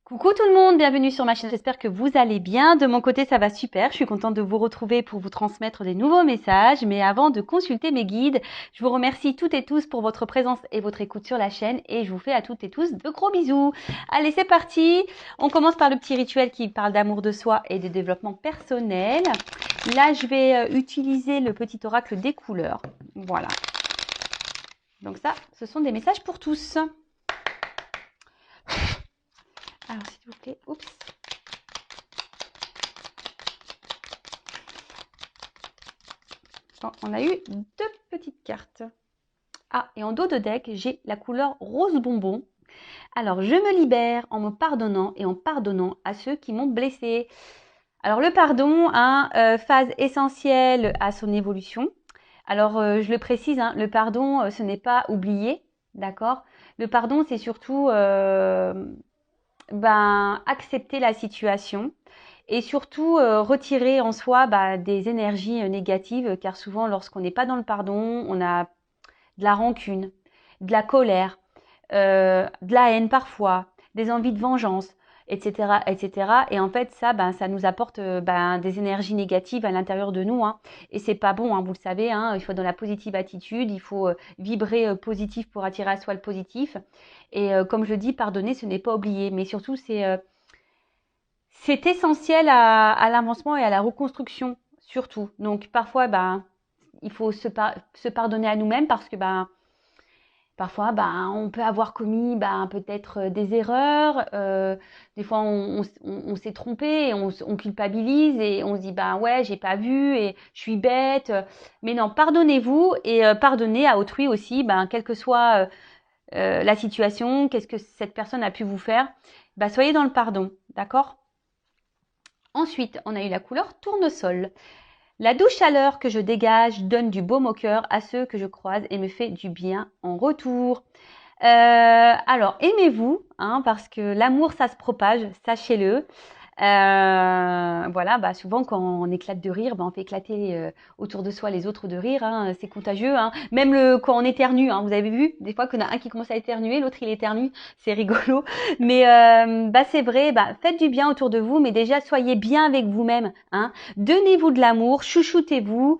Coucou tout le monde, bienvenue sur ma chaîne, j'espère que vous allez bien. De mon côté, ça va super, je suis contente de vous retrouver pour vous transmettre des nouveaux messages. Mais avant de consulter mes guides, je vous remercie toutes et tous pour votre présence et votre écoute sur la chaîne et je vous fais à toutes et tous de gros bisous. Allez, c'est parti. On commence par le petit rituel qui parle d'amour de soi et de développement personnel. Là, je vais utiliser le petit oracle des couleurs. Voilà. Donc ça, ce sont des messages pour tous. Alors, s'il vous plaît, oups. Bon, on a eu deux petites cartes. Ah, et en dos de deck, j'ai la couleur rose bonbon. Alors, je me libère en me pardonnant et en pardonnant à ceux qui m'ont blessé. Alors, le pardon, phase essentielle à son évolution. Alors, je le précise, le pardon, ce n'est pas oublier, d'accord? Le pardon, c'est surtout accepter la situation et surtout retirer en soi des énergies négatives, car souvent lorsqu'on n'est pas dans le pardon, on a de la rancune, de la colère, de la haine parfois, des envies de vengeance, etc., etc. Et en fait, ça nous apporte des énergies négatives à l'intérieur de nous, hein. Et c'est pas bon, hein, vous le savez, hein, il faut dans la positive attitude, il faut vibrer positif pour attirer à soi le positif. Et comme je le dis, pardonner, ce n'est pas oublier, mais surtout c'est essentiel à l'avancement et à la reconstruction, surtout. Donc parfois, il faut se pardonner à nous-mêmes parce que parfois, on peut avoir commis peut-être des erreurs. Des fois, on s'est trompé et on culpabilise et on se dit ouais, j'ai pas vu et je suis bête. Mais non, pardonnez-vous et pardonnez à autrui aussi, quelle que soit la situation, qu'est-ce que cette personne a pu vous faire. Soyez dans le pardon, d'accord? Ensuite, on a eu la couleur tournesol. La douce chaleur que je dégage donne du baume au cœur à ceux que je croise et me fait du bien en retour. Alors, aimez-vous, parce que l'amour, ça se propage, sachez-le. Voilà, souvent quand on éclate de rire, on fait éclater autour de soi les autres de rire, c'est contagieux. Même quand on éternue, vous avez vu, des fois qu'on a un qui commence à éternuer, l'autre il éternue, c'est rigolo. Mais c'est vrai, faites du bien autour de vous, mais déjà soyez bien avec vous-même. Donnez-vous de l'amour, chouchoutez-vous.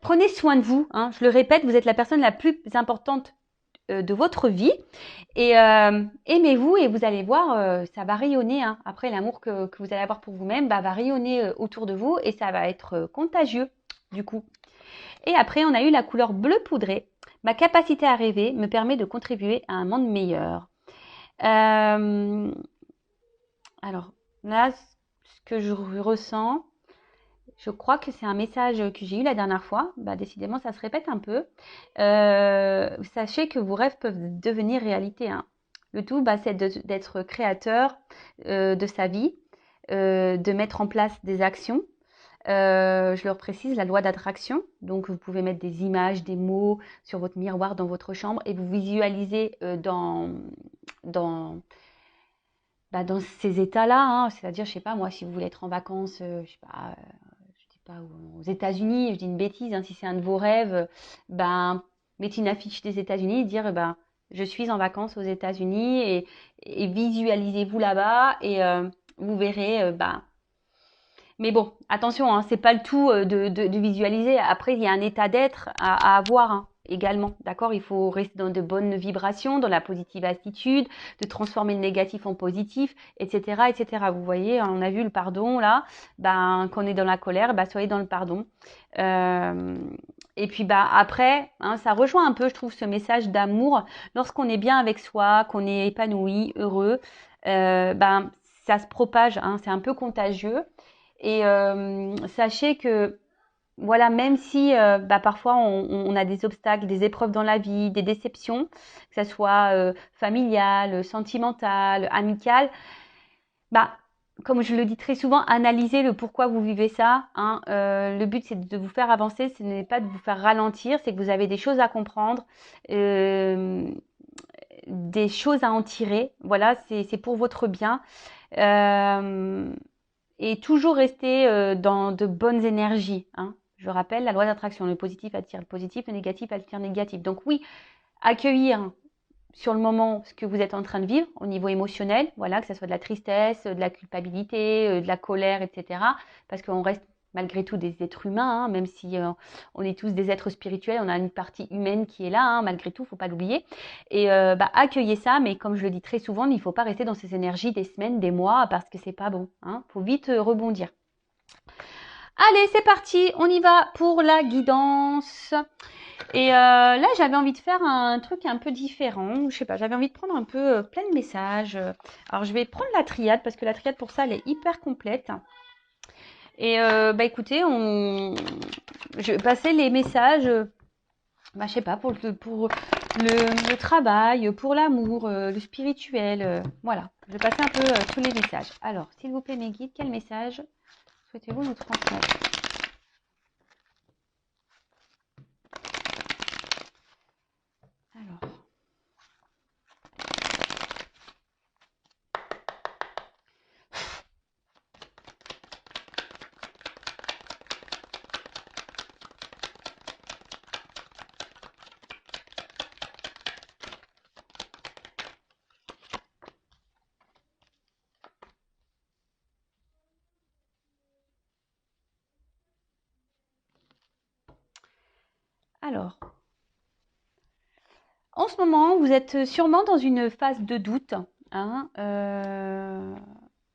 Prenez soin de vous. Je le répète, vous êtes la personne la plus importante de votre vie et aimez-vous et vous allez voir, ça va rayonner. Après, l'amour que vous allez avoir pour vous-même va rayonner autour de vous et ça va être contagieux du coup. Et après, on a eu la couleur bleu poudré. Ma capacité à rêver me permet de contribuer à un monde meilleur. Alors là, ce que je ressens, je crois que c'est un message que j'ai eu la dernière fois. Décidément, ça se répète un peu. Sachez que vos rêves peuvent devenir réalité. Le tout, c'est d'être créateur de sa vie, de mettre en place des actions. Je leur précise la loi d'attraction. Donc, vous pouvez mettre des images, des mots sur votre miroir dans votre chambre et vous visualisez dans ces états-là. C'est-à-dire, je sais pas, moi, si vous voulez être en vacances, je sais pas aux États-Unis, je dis une bêtise, si c'est un de vos rêves, mettez une affiche des États-Unis et dire je suis en vacances aux États-Unis et visualisez-vous là-bas et vous verrez mais bon, attention, c'est pas le tout de visualiser. Après, il y a un état d'être à avoir également, d'accord? Il faut rester dans de bonnes vibrations, dans la positive attitude, de transformer le négatif en positif, etc., etc. Vous voyez, on a vu le pardon là. Quand on est dans la colère, soyez dans le pardon. Et puis après, ça rejoint un peu, je trouve, ce message d'amour. Lorsqu'on est bien avec soi, qu'on est épanoui, heureux, ça se propage. C'est un peu contagieux. Et sachez que voilà, même si parfois on a des obstacles, des épreuves dans la vie, des déceptions, que ce soit familiale, sentimentale, amicale, comme je le dis très souvent, analysez le pourquoi vous vivez ça. Le but, c'est de vous faire avancer, ce n'est pas de vous faire ralentir, c'est que vous avez des choses à comprendre, des choses à en tirer. Voilà, c'est pour votre bien. Et toujours rester dans de bonnes énergies. Je rappelle la loi d'attraction, le positif attire le positif, le négatif attire le négatif. Donc oui, accueillir sur le moment ce que vous êtes en train de vivre au niveau émotionnel, voilà, que ce soit de la tristesse, de la culpabilité, de la colère, etc. Parce qu'on reste malgré tout des êtres humains, hein, même si on est tous des êtres spirituels, on a une partie humaine qui est là, hein, malgré tout, faut pas l'oublier. Et accueillez ça, mais comme je le dis très souvent, il ne faut pas rester dans ces énergies des semaines, des mois, parce que c'est pas bon. Hein, faut vite rebondir. Allez, c'est parti, on y va pour la guidance. Et là, j'avais envie de faire un truc un peu différent. Je sais pas, j'avais envie de prendre un peu plein de messages. Alors, je vais prendre la triade parce que la triade, pour ça, elle est hyper complète. Et écoutez, je vais passer les messages, je sais pas, pour le travail, pour l'amour, le spirituel. Voilà, je vais passer un peu tous les messages. Alors, s'il vous plaît, mes guides, quel message souhaitez-vous nous transmettre? Alors. Alors, en ce moment, vous êtes sûrement dans une phase de doute. Hein,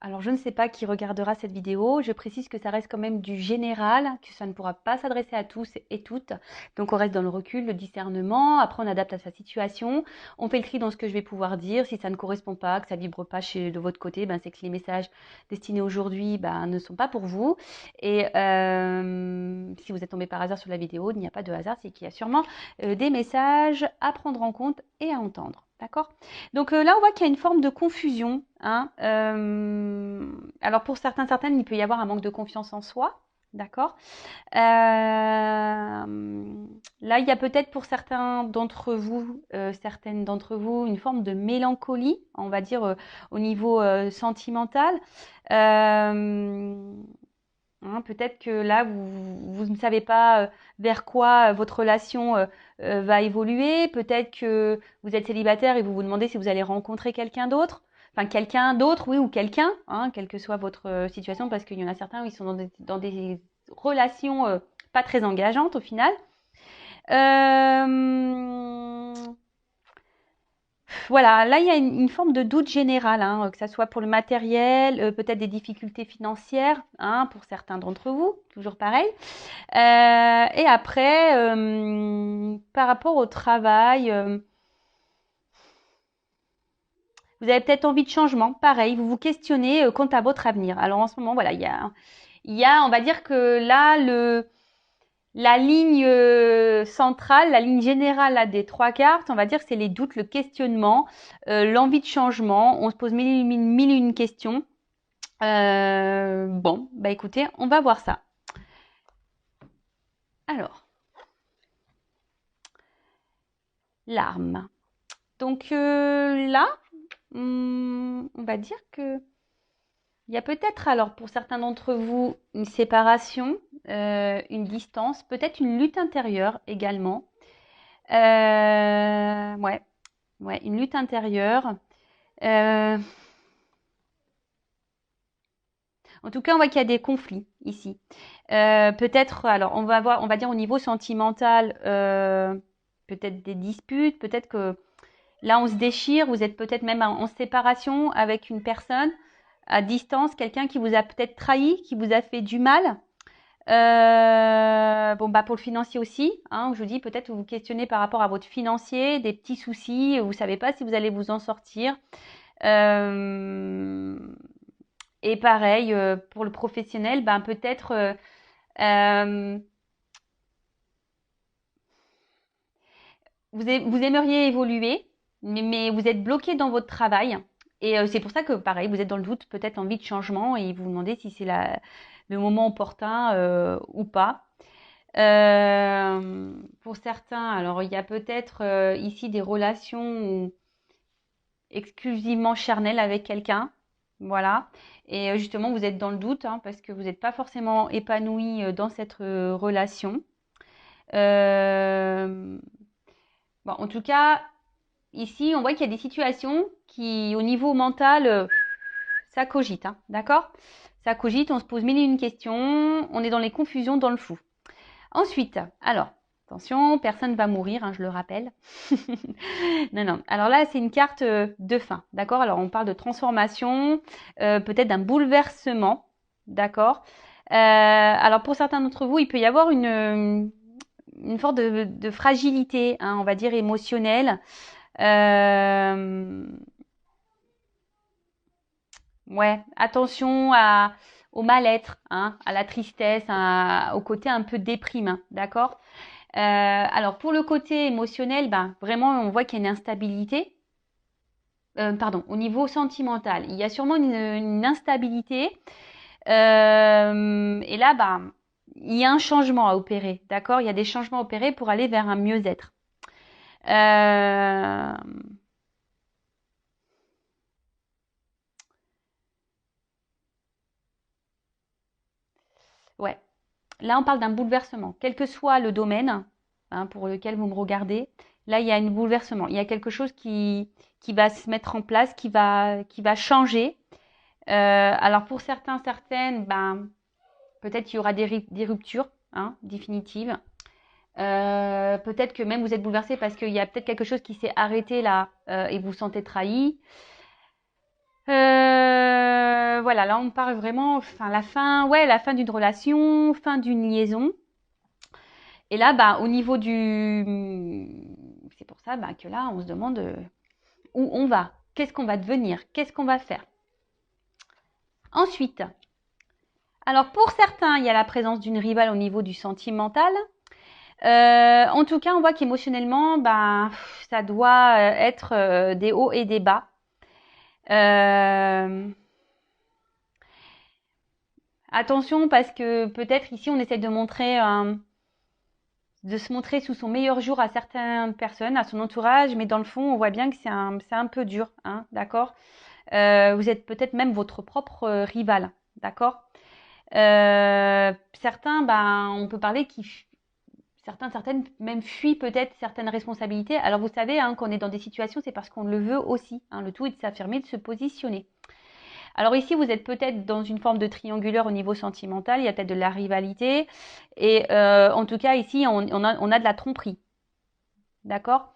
alors, je ne sais pas qui regardera cette vidéo. Je précise que ça reste quand même du général, que ça ne pourra pas s'adresser à tous et toutes. Donc, on reste dans le recul, le discernement. Après, on adapte à sa situation. On fait le tri dans ce que je vais pouvoir dire. Si ça ne correspond pas, que ça ne vibre pas de votre côté, c'est que les messages destinés aujourd'hui ne sont pas pour vous. Et si vous êtes tombé par hasard sur la vidéo, il n'y a pas de hasard, c'est qu'il y a sûrement des messages à prendre en compte et à entendre. D'accord? Donc là, on voit qu'il y a une forme de confusion. Hein. Alors pour certaines, il peut y avoir un manque de confiance en soi. D'accord? Là, il y a peut-être pour certaines d'entre vous, une forme de mélancolie, on va dire, au niveau sentimental. Peut-être que là, vous ne savez pas vers quoi votre relation va évoluer. Peut-être que vous êtes célibataire et vous vous demandez si vous allez rencontrer quelqu'un d'autre. Enfin, quelqu'un d'autre, oui, ou quelqu'un, quelle que soit votre situation, parce qu'il y en a certains où ils sont dans des relations pas très engageantes au final. Voilà, là il y a une forme de doute général, que ça soit pour le matériel, peut-être des difficultés financières, pour certains d'entre vous, toujours pareil. Et après, par rapport au travail, vous avez peut-être envie de changement, pareil, vous vous questionnez quant à votre avenir. Alors en ce moment, voilà, on va dire que là, la ligne centrale, la ligne générale là, des trois cartes, on va dire que c'est les doutes, le questionnement, l'envie de changement. On se pose mille et une questions. Écoutez, on va voir ça. Alors, l'arme. Donc là, on va dire que il y a peut-être, alors pour certains d'entre vous, une séparation, une distance, peut-être une lutte intérieure également. Ouais, une lutte intérieure. En tout cas, on voit qu'il y a des conflits ici. Peut-être, alors on va dire au niveau sentimental, peut-être des disputes, peut-être que là on se déchire, vous êtes peut-être même en séparation avec une personne à distance, quelqu'un qui vous a peut-être trahi, qui vous a fait du mal. Pour le financier aussi, je vous dis peut-être vous vous questionnez par rapport à votre financier, des petits soucis, vous savez pas si vous allez vous en sortir. Et pareil pour le professionnel, peut-être vous aimeriez évoluer, mais vous êtes bloqué dans votre travail. Et c'est pour ça que, pareil, vous êtes dans le doute, peut-être envie de changement, et vous vous demandez si c'est le moment opportun ou pas. Pour certains, alors il y a peut-être ici des relations exclusivement charnelles avec quelqu'un. Voilà. Et justement, vous êtes dans le doute parce que vous n'êtes pas forcément épanoui dans cette relation. En tout cas, ici, on voit qu'il y a des situations qui, au niveau mental, ça cogite, hein, d'accord? Ça cogite, on se pose mille et une questions, on est dans les confusions, dans le flou. Ensuite, alors, attention, personne ne va mourir, hein, je le rappelle. Non, non. Alors là, c'est une carte de fin, d'accord? Alors, on parle de transformation, peut-être d'un bouleversement, d'accord? Alors, pour certains d'entre vous, il peut y avoir une forme de fragilité, hein, on va dire émotionnelle. Ouais, attention au mal-être, hein, à la tristesse, au côté un peu déprime, hein, d'accord? Alors pour le côté émotionnel, ben, vraiment on voit qu'il y a une instabilité. Pardon, au niveau sentimental, il y a sûrement une instabilité. Et là, ben, il y a un changement à opérer, d'accord? Il y a des changements à opérer pour aller vers un mieux-être. Euh, ouais, là on parle d'un bouleversement, quel que soit le domaine, hein, pour lequel vous me regardez. Là, il y a un bouleversement. Il y a quelque chose qui va se mettre en place, qui va changer. Alors pour certains, certaines, ben, peut-être qu'il y aura des ruptures, hein, définitives. Peut-être que même vous êtes bouleversé parce qu'il y a peut-être quelque chose qui s'est arrêté là et vous vous sentez trahi. Voilà, là on parle vraiment, enfin la fin d'une relation, fin d'une liaison. Et là, bah, au niveau c'est pour ça bah, que là on se demande où on va, qu'est-ce qu'on va devenir, qu'est-ce qu'on va faire. Ensuite, alors pour certains, il y a la présence d'une rivale au niveau du sentimental. En tout cas, on voit qu'émotionnellement, ben, ça doit être des hauts et des bas. Euh, Attention parce que peut-être ici on essaie de se montrer sous son meilleur jour à certaines personnes, à son entourage, mais dans le fond, on voit bien que c'est un peu dur, hein, d'accord? Vous êtes peut-être même votre propre rival, d'accord? Certains, ben, on peut parler certaines même fuient peut-être certaines responsabilités. Alors vous savez, hein, qu'on est dans des situations, c'est parce qu'on le veut aussi, hein, le tout est de s'affirmer, de se positionner. Alors ici, vous êtes peut-être dans une forme de triangulaire au niveau sentimental, il y a peut-être de la rivalité, et en tout cas ici, on a de la tromperie, d'accord?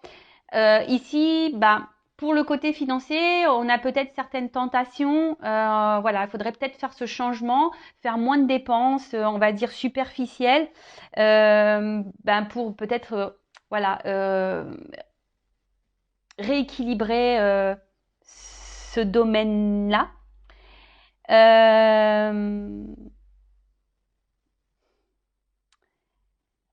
Ici, bah, pour le côté financier, on a peut-être certaines tentations. Voilà, il faudrait peut-être faire ce changement, faire moins de dépenses, on va dire superficielles, ben pour peut-être, voilà, rééquilibrer ce domaine-là. Euh,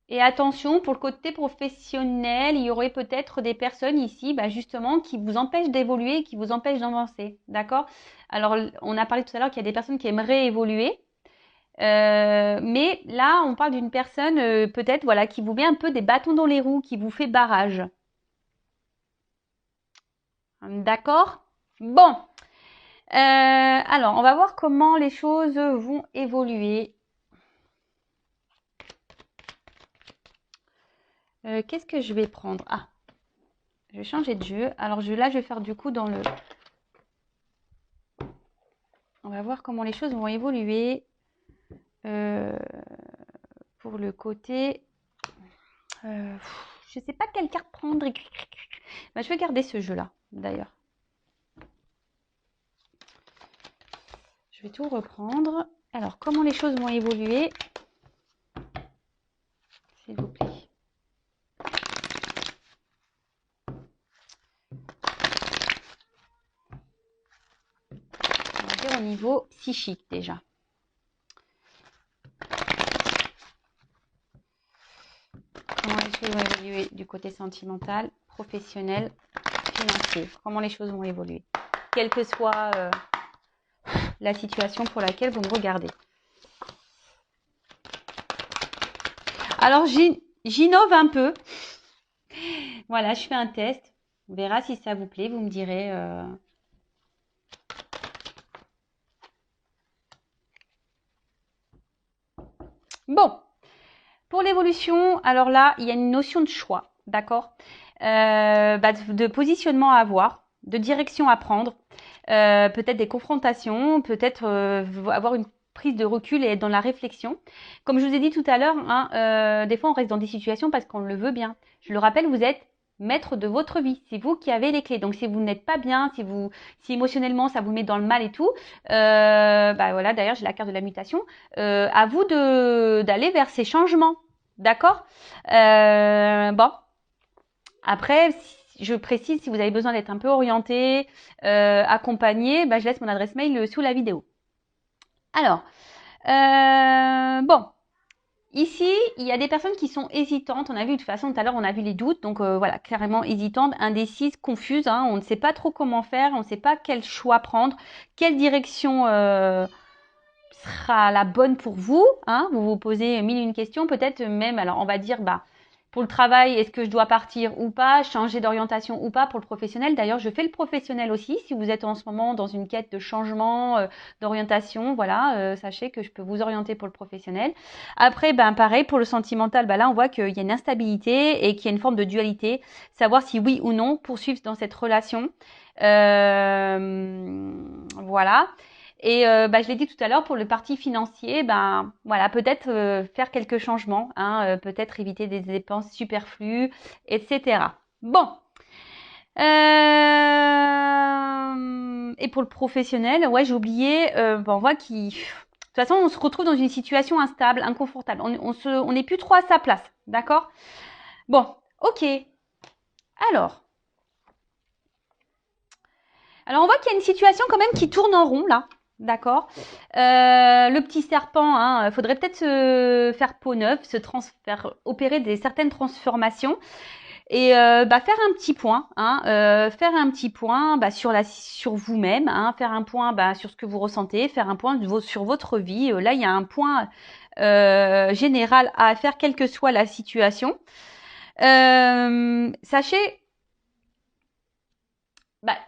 Et attention, pour le côté professionnel, il y aurait peut-être des personnes ici, bah, justement, qui vous empêchent d'évoluer, qui vous empêchent d'avancer. D'accord? Alors, on a parlé tout à l'heure qu'il y a des personnes qui aimeraient évoluer. Mais là, on parle d'une personne, peut-être, voilà, qui vous met un peu des bâtons dans les roues, qui vous fait barrage. D'accord? Bon. Alors, on va voir comment les choses vont évoluer. Qu'est-ce que je vais prendre? Ah, je vais changer de jeu. Alors là, je vais faire du coup dans le... On va voir comment les choses vont évoluer pour le côté... je ne sais pas quelle carte prendre. Bah, je vais garder ce jeu-là, d'ailleurs. Je vais tout reprendre. Alors, comment les choses vont évoluer? S'il vous plaît. On va dire au niveau psychique, déjà. Comment les choses vont évoluer du côté sentimental, professionnel, financier? Comment les choses vont évoluer? Quelle que soit la situation pour laquelle vous me regardez. Alors, j'innove un peu. Voilà, je fais un test. On verra si ça vous plaît. Vous me direz. Bon, pour l'évolution, alors là, il y a une notion de choix, d'accord? de positionnement à avoir, de direction à prendre, peut-être des confrontations, peut-être avoir une prise de recul et être dans la réflexion. Comme je vous ai dit tout à l'heure, hein, des fois on reste dans des situations parce qu'on le veut bien. Je le rappelle, vous êtes maître de votre vie. C'est vous qui avez les clés. Donc si vous n'êtes pas bien, si émotionnellement ça vous met dans le mal et tout, voilà, d'ailleurs j'ai la carte de la mutation, à vous d'aller vers ces changements. D'accord. Bon. Après, je précise, si vous avez besoin d'être un peu orienté, accompagné, je laisse mon adresse mail sous la vidéo. Alors, bon. Ici, il y a des personnes qui sont hésitantes. On a vu de toute façon tout à l'heure, on a vu les doutes. Donc voilà, carrément hésitantes, indécises, confuses. Hein. On ne sait pas trop comment faire. On ne sait pas quel choix prendre, quelle direction sera la bonne pour vous. Hein. Vous vous posez mille et une questions. Peut-être même, alors on va dire, pour le travail, est-ce que je dois partir ou pas, changer d'orientation ou pas pour le professionnel. D'ailleurs, je fais le professionnel aussi. Si vous êtes en ce moment dans une quête de changement, d'orientation, voilà, sachez que je peux vous orienter pour le professionnel. Après, pareil, pour le sentimental, là, on voit qu'il y a une instabilité et qu'il y a une forme de dualité. Savoir si oui ou non poursuivre dans cette relation. Voilà. Et je l'ai dit tout à l'heure, pour le parti financier, voilà, peut-être faire quelques changements, hein, peut-être éviter des dépenses superflues, etc. Bon. Et pour le professionnel, ouais, j'ai oublié, on voit qu'il... De toute façon, on se retrouve dans une situation instable, inconfortable. On n'est plus trop à sa place, d'accord? Bon, ok. Alors, on voit qu'il y a une situation quand même qui tourne en rond, là. D'accord. Le petit serpent, hein, faudrait peut-être se faire peau neuve, faire opérer certaines transformations et faire un petit point, hein, sur vous-même, hein, faire un point sur ce que vous ressentez, faire un point sur votre vie. Là, il y a un point général à faire, quelle que soit la situation. Sachez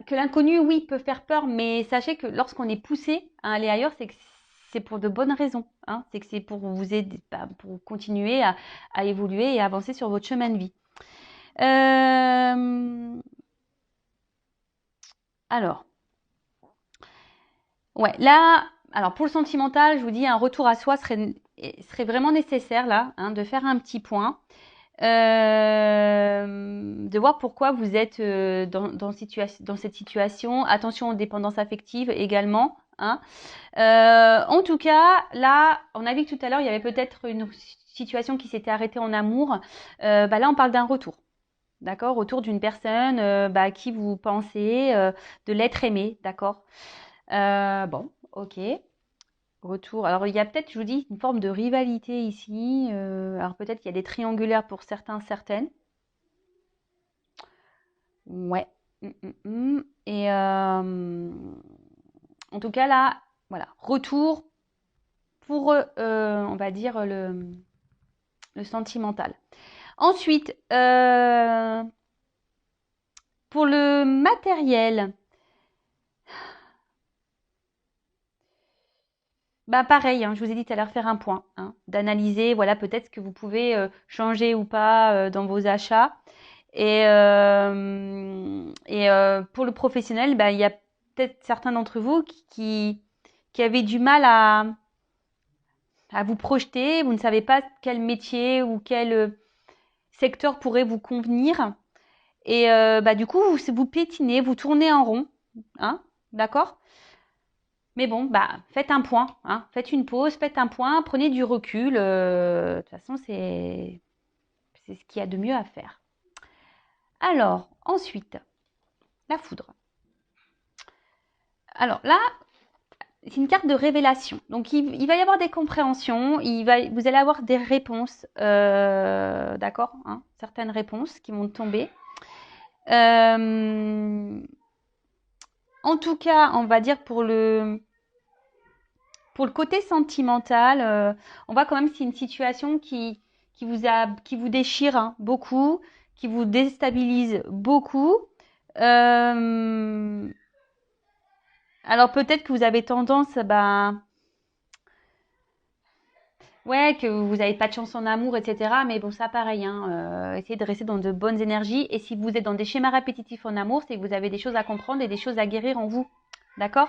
que l'inconnu, oui, peut faire peur, mais sachez que lorsqu'on est poussé à aller ailleurs, c'est que c'est pour de bonnes raisons. Hein. C'est que c'est pour vous aider, pour continuer à évoluer et à avancer sur votre chemin de vie. Alors, ouais, là, alors pour le sentimental, je vous dis, un retour à soi serait vraiment nécessaire là, hein, de faire un petit point. De voir pourquoi vous êtes dans cette situation. Attention aux dépendances affectives également. Hein. En tout cas, là, on a vu que tout à l'heure, il y avait peut-être une situation qui s'était arrêtée en amour. Là, on parle d'un retour. D'accord? Retour d'une personne qui vous pensez de l'être aimé. D'accord? Bon, ok. Retour. Alors, il y a peut-être, je vous dis, une forme de rivalité ici. Alors, peut-être qu'il y a des triangulaires pour certains, certaines. Ouais. Et en tout cas, là, voilà. Retour pour, on va dire, le sentimental. Ensuite, pour le matériel, pareil, hein, je vous ai dit tout à l'heure, faire un point, hein, d'analyser, voilà, peut-être ce que vous pouvez changer ou pas dans vos achats. Et pour le professionnel, il y a peut-être certains d'entre vous qui avaient du mal à vous projeter. Vous ne savez pas quel métier ou quel secteur pourrait vous convenir. Et du coup, vous pétinez, vous tournez en rond. Hein, d'accord? Mais bon, faites un point. Hein, faites une pause, faites un point, prenez du recul. De toute façon, c'est ce qu'il y a de mieux à faire. Alors, ensuite, la foudre. Alors là, c'est une carte de révélation. Donc, il va y avoir des compréhensions, vous allez avoir des réponses, d'accord, hein, certaines réponses qui vont tomber. En tout cas, on va dire pour le côté sentimental, on voit quand même que c'est une situation qui vous déchire hein, beaucoup, qui vous déstabilise beaucoup. Alors peut-être que vous avez tendance, ouais, que vous n'avez pas de chance en amour, etc. Mais bon, ça pareil, hein, essayez de rester dans de bonnes énergies. Et si vous êtes dans des schémas répétitifs en amour, c'est que vous avez des choses à comprendre et des choses à guérir en vous. D'accord?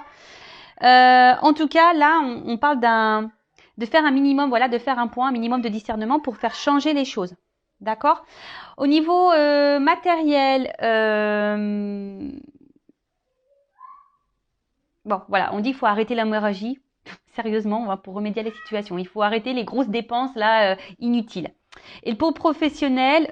En tout cas, là, on parle de faire un minimum, voilà, de faire un point, un minimum de discernement pour faire changer les choses. D'accord? Au niveau matériel, bon, voilà, on dit qu'il faut arrêter l'hémorragie. Sérieusement, pour remédier à la situation. Il faut arrêter les grosses dépenses là inutiles. Et pour le professionnel,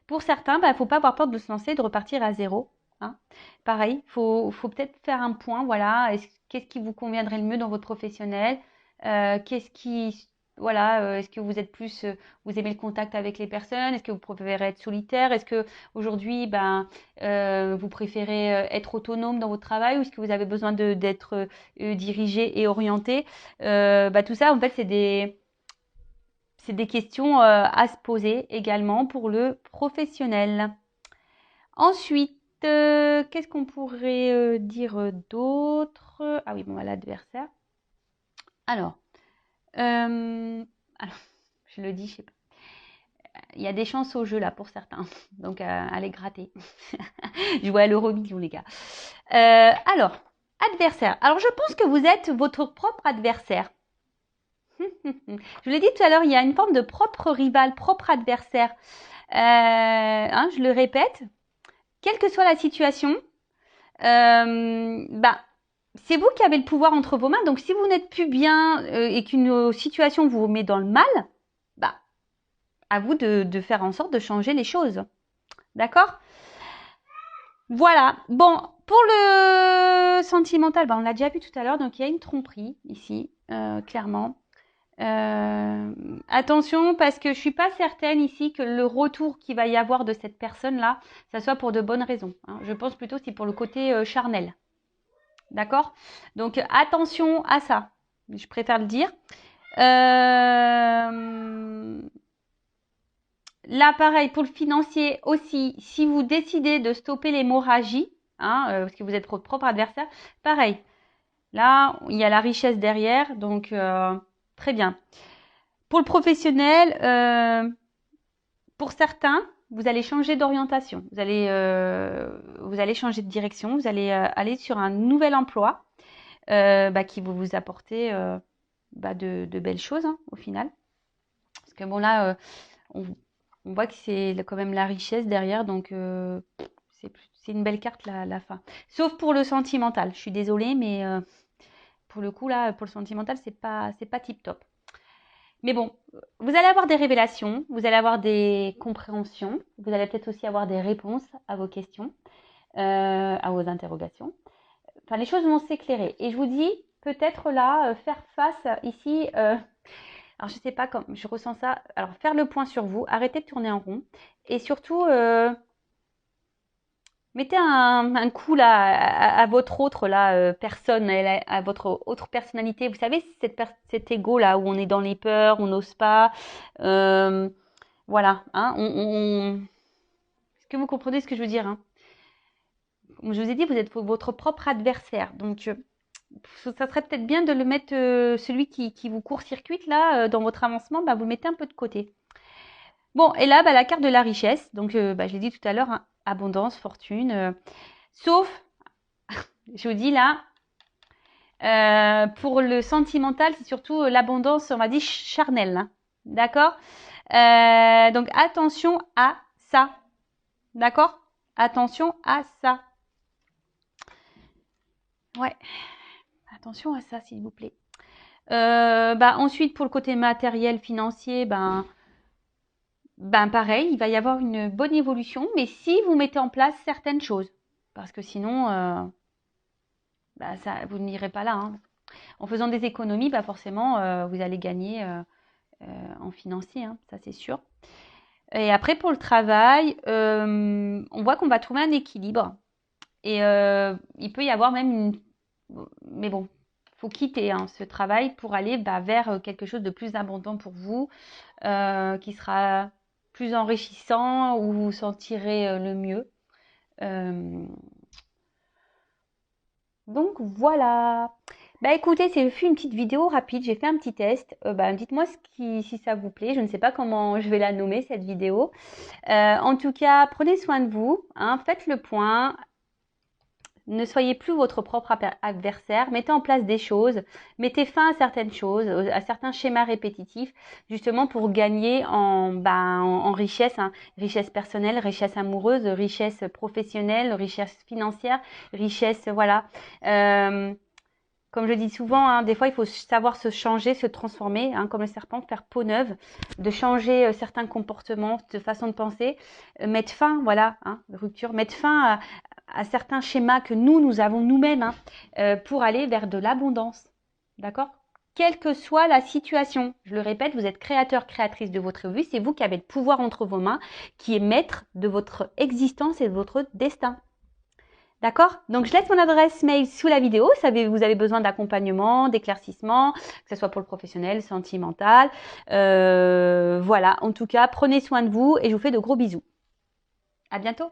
pour certains, il ne faut pas avoir peur de se lancer, de repartir à zéro. Hein. Pareil, faut peut-être faire un point. Voilà, qu'est-ce qui vous conviendrait le mieux dans votre professionnel? Qu'est-ce qui, voilà, est-ce que vous êtes plus, vous aimez le contact avec les personnes? Est-ce que vous préférez être solitaire? Est-ce que aujourd'hui, vous préférez être autonome dans votre travail ou est-ce que vous avez besoin d'être dirigé et orienté? Tout ça, en fait, c'est des questions à se poser également pour le professionnel. Ensuite, qu'est-ce qu'on pourrait dire d'autre? Ah oui, bon, l'adversaire. Alors, alors, je le dis, je sais pas. Il y a des chances au jeu là pour certains, donc allez gratter. Je vois l'Euromillion les gars. Alors, adversaire. Alors, je pense que vous êtes votre propre adversaire. Je l'ai dit tout à l'heure, il y a une forme de propre rival, propre adversaire. Je le répète, quelle que soit la situation, c'est vous qui avez le pouvoir entre vos mains. Donc, si vous n'êtes plus bien et qu'une situation vous met dans le mal, à vous de faire en sorte de changer les choses. D'accord? Voilà. Bon, pour le sentimental, on l'a déjà vu tout à l'heure. Donc, il y a une tromperie ici, clairement. Attention parce que je suis pas certaine ici que le retour qu'il va y avoir de cette personne-là, ça soit pour de bonnes raisons. Hein. Je pense plutôt c'est pour le côté charnel. D'accord? Donc attention à ça. Je préfère le dire. Là, pareil, pour le financier aussi, si vous décidez de stopper l'hémorragie, parce que vous êtes votre propre adversaire, pareil. Là, il y a la richesse derrière, donc très bien. Pour le professionnel, pour certains, vous allez changer d'orientation, vous allez changer de direction, vous allez aller sur un nouvel emploi qui va vous apporter de belles choses au final. Parce que bon là, on voit que c'est quand même la richesse derrière, donc c'est une belle carte la fin. Sauf pour le sentimental, je suis désolée, mais pour le coup là, pour le sentimental, c'est pas tip top. Mais bon, vous allez avoir des révélations, vous allez avoir des compréhensions, vous allez peut-être aussi avoir des réponses à vos questions, à vos interrogations. Enfin, les choses vont s'éclairer. Et je vous dis, peut-être là, faire face ici, alors je sais pas comment, je ressens ça. Alors faire le point sur vous, arrêtez de tourner en rond. Et surtout, mettez un coup là à votre autre là, personne, à votre autre personnalité. Vous savez, cet ego là où on est dans les peurs, on n'ose pas. Voilà. Hein, Est-ce que vous comprenez ce que je veux dire hein? Comme je vous ai dit, vous êtes votre propre adversaire. Donc, ça serait peut-être bien de le mettre, celui qui vous court-circuite là, dans votre avancement, vous le mettez un peu de côté. Bon, et là, la carte de la richesse. Donc, je l'ai dit tout à l'heure, hein, abondance, fortune. Sauf, je vous dis là, pour le sentimental, c'est surtout l'abondance, on va dire, charnelle. Hein. D'accord donc, attention à ça. D'accord Attention à ça. Ouais. Attention à ça, s'il vous plaît. Ensuite, pour le côté matériel, financier, pareil, il va y avoir une bonne évolution, mais si vous mettez en place certaines choses. Parce que sinon, vous n'irez pas là. Hein. En faisant des économies, forcément, vous allez gagner en financier, hein, ça c'est sûr. Et après, pour le travail, on voit qu'on va trouver un équilibre. Et il peut y avoir même une... Mais bon, il faut quitter ce travail pour aller vers quelque chose de plus abondant pour vous, qui sera plus enrichissant, où vous vous sentirez le mieux. Donc voilà. Bah écoutez, c'est fait une petite vidéo rapide, j'ai fait un petit test. Dites-moi si ça vous plaît. Je ne sais pas comment je vais la nommer cette vidéo. En tout cas, prenez soin de vous, hein, faites le point. Ne soyez plus votre propre adversaire, mettez en place des choses, mettez fin à certaines choses, à certains schémas répétitifs, justement pour gagner en richesse, hein, richesse personnelle, richesse amoureuse, richesse professionnelle, richesse financière, richesse, voilà. Euh, Comme je dis souvent, hein, des fois, il faut savoir se changer, se transformer, hein, comme le serpent, faire peau neuve, de changer certains comportements, de façon de penser, mettre fin, voilà, hein, rupture, mettre fin à certains schémas que nous avons nous-mêmes, hein, pour aller vers de l'abondance. D'accord? Quelle que soit la situation, je le répète, vous êtes créateur, créatrice de votre vie, c'est vous qui avez le pouvoir entre vos mains, qui est maître de votre existence et de votre destin. D'accord? Donc, je laisse mon adresse mail sous la vidéo. Vous avez besoin d'accompagnement, d'éclaircissement, que ce soit pour le professionnel, sentimental. Voilà. En tout cas, prenez soin de vous et je vous fais de gros bisous. À bientôt.